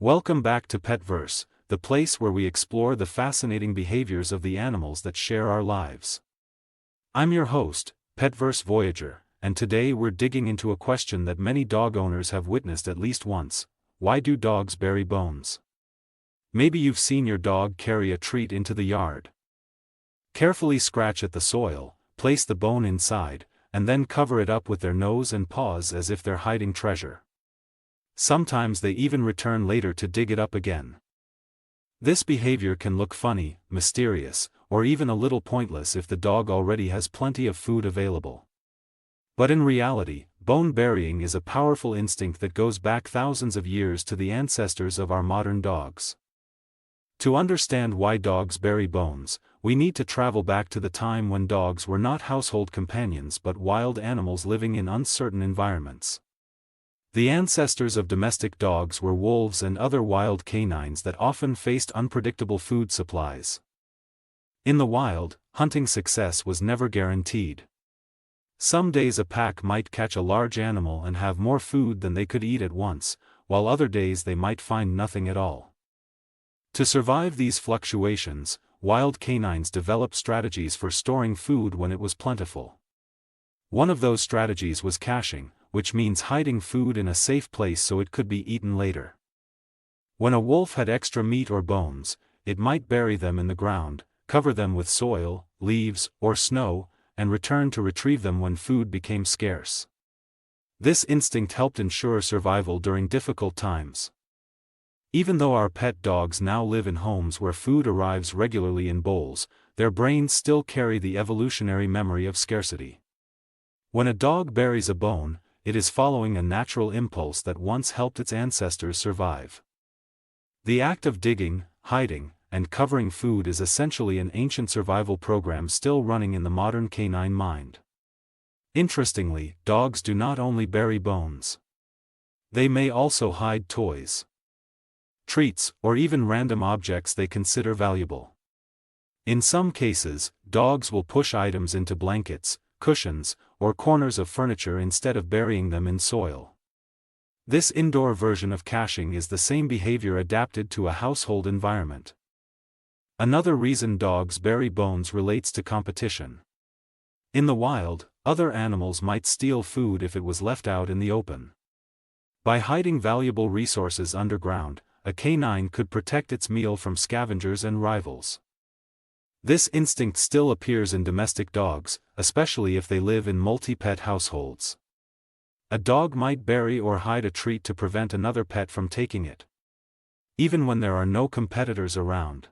Welcome back to Petverse, the place where we explore the fascinating behaviors of the animals that share our lives. I'm your host, Petverse Voyager, and today we're digging into a question that many dog owners have witnessed at least once: why do dogs bury bones? Maybe you've seen your dog carry a treat into the yard. Carefully scratch at the soil, place the bone inside, and then cover it up with their nose and paws as if they're hiding treasure. Sometimes they even return later to dig it up again. This behavior can look funny, mysterious, or even a little pointless if the dog already has plenty of food available. But in reality, bone burying is a powerful instinct that goes back thousands of years to the ancestors of our modern dogs. To understand why dogs bury bones, we need to travel back to the time when dogs were not household companions but wild animals living in uncertain environments. The ancestors of domestic dogs were wolves and other wild canines that often faced unpredictable food supplies. In the wild, hunting success was never guaranteed. Some days a pack might catch a large animal and have more food than they could eat at once, while other days they might find nothing at all. To survive these fluctuations, wild canines developed strategies for storing food when it was plentiful. One of those strategies was caching, which means hiding food in a safe place so it could be eaten later. When a wolf had extra meat or bones, it might bury them in the ground, cover them with soil, leaves, or snow, and return to retrieve them when food became scarce. This instinct helped ensure survival during difficult times. Even though our pet dogs now live in homes where food arrives regularly in bowls, their brains still carry the evolutionary memory of scarcity. When a dog buries a bone, it is following a natural impulse that once helped its ancestors survive. The act of digging, hiding, and covering food is essentially an ancient survival program still running in the modern canine mind. Interestingly, dogs do not only bury bones. They may also hide toys, treats, or even random objects they consider valuable. In some cases, dogs will push items into blankets, cushions, or corners of furniture instead of burying them in soil. This indoor version of caching is the same behavior adapted to a household environment. Another reason dogs bury bones relates to competition. In the wild, other animals might steal food if it was left out in the open. By hiding valuable resources underground, a canine could protect its meal from scavengers and rivals. This instinct still appears in domestic dogs, especially if they live in multi-pet households. A dog might bury or hide a treat to prevent another pet from taking it, even when there are no competitors around.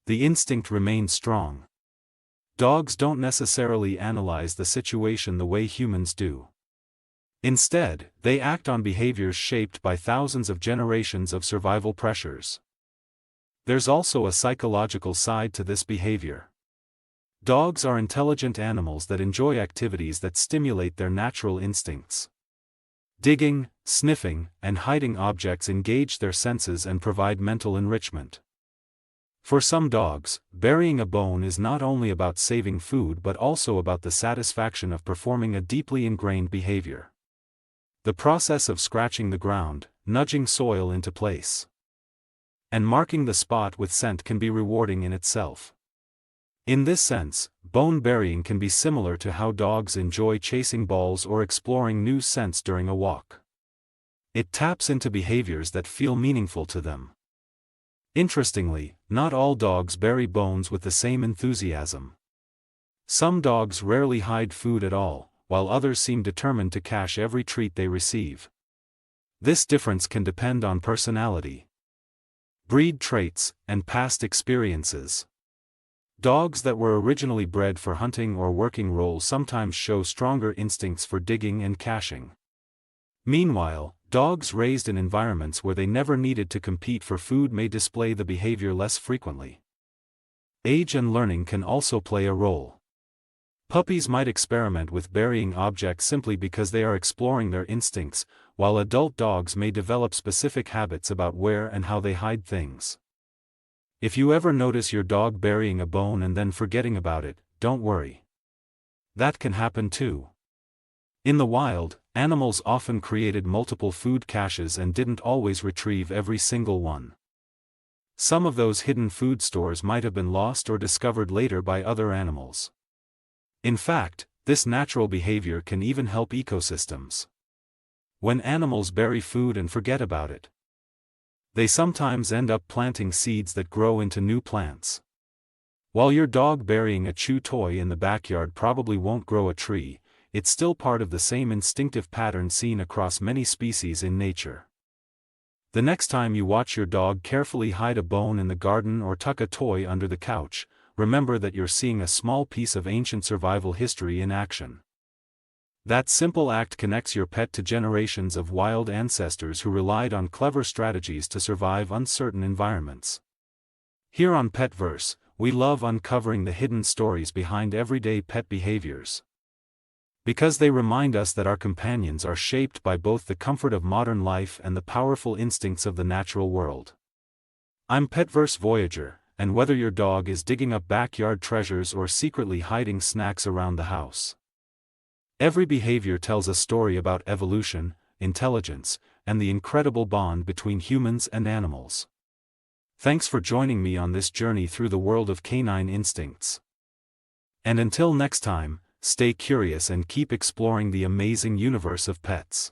The instinct remains strong. Dogs don't necessarily analyze the situation the way humans do. Instead, they act on behaviors shaped by thousands of generations of survival pressures. There's also a psychological side to this behavior. Dogs are intelligent animals that enjoy activities that stimulate their natural instincts. Digging, sniffing, and hiding objects engage their senses and provide mental enrichment. For some dogs, burying a bone is not only about saving food but also about the satisfaction of performing a deeply ingrained behavior. The process of scratching the ground, nudging soil into place, and marking the spot with scent can be rewarding in itself. In this sense, bone burying can be similar to how dogs enjoy chasing balls or exploring new scents during a walk. It taps into behaviors that feel meaningful to them. Interestingly, not all dogs bury bones with the same enthusiasm. Some dogs rarely hide food at all, while others seem determined to cache every treat they receive. This difference can depend on personality, breed traits, and past experiences. Dogs that were originally bred for hunting or working roles sometimes show stronger instincts for digging and caching. Meanwhile, dogs raised in environments where they never needed to compete for food may display the behavior less frequently. Age and learning can also play a role. Puppies might experiment with burying objects simply because they are exploring their instincts, while adult dogs may develop specific habits about where and how they hide things. If you ever notice your dog burying a bone and then forgetting about it, don't worry. That can happen too. In the wild, Animals often created multiple food caches and didn't always retrieve every single one. Some of those hidden food stores might have been lost or discovered later by other animals. In fact, this natural behavior can even help ecosystems. When animals bury food and forget about it, they sometimes end up planting seeds that grow into new plants. While your dog burying a chew toy in the backyard probably won't grow a tree, it's still part of the same instinctive pattern seen across many species in nature. The next time you watch your dog carefully hide a bone in the garden or tuck a toy under the couch, remember that you're seeing a small piece of ancient survival history in action. That simple act connects your pet to generations of wild ancestors who relied on clever strategies to survive uncertain environments. Here on Petverse, we love uncovering the hidden stories behind everyday pet behaviors, because they remind us that our companions are shaped by both the comfort of modern life and the powerful instincts of the natural world. I'm Petverse Voyager, and whether your dog is digging up backyard treasures or secretly hiding snacks around the house, every behavior tells a story about evolution, intelligence, and the incredible bond between humans and animals. Thanks for joining me on this journey through the world of canine instincts. And until next time, stay curious and keep exploring the amazing universe of pets.